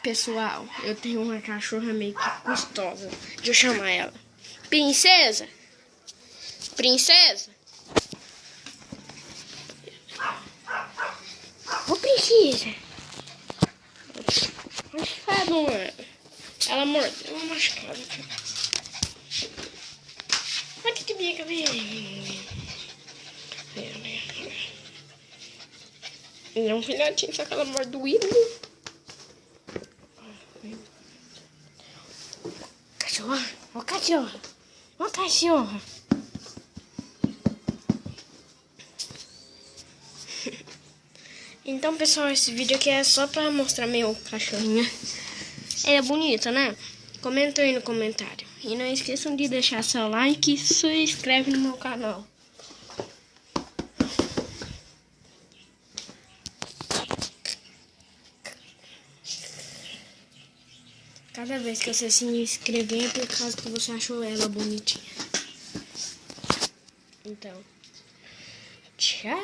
Pessoal, eu tenho uma cachorra meio que gostosa. Deixa eu chamar ela. Princesa? Princesa? Ô, princesa. Machucado, mano. Ela mordeu uma machucada. Olha que bica, é um filhotinho, só que ela morde o hino. Cachorra, ó cachorra, ó cachorra. Então, pessoal, esse vídeo aqui é só pra mostrar meu cachorrinho. Ele é bonito, né? Comenta aí no comentário. E não esqueçam de deixar seu like e se inscreve no meu canal. Cada vez que você se inscrever é por causa que você achou ela bonitinha. Então, tchau.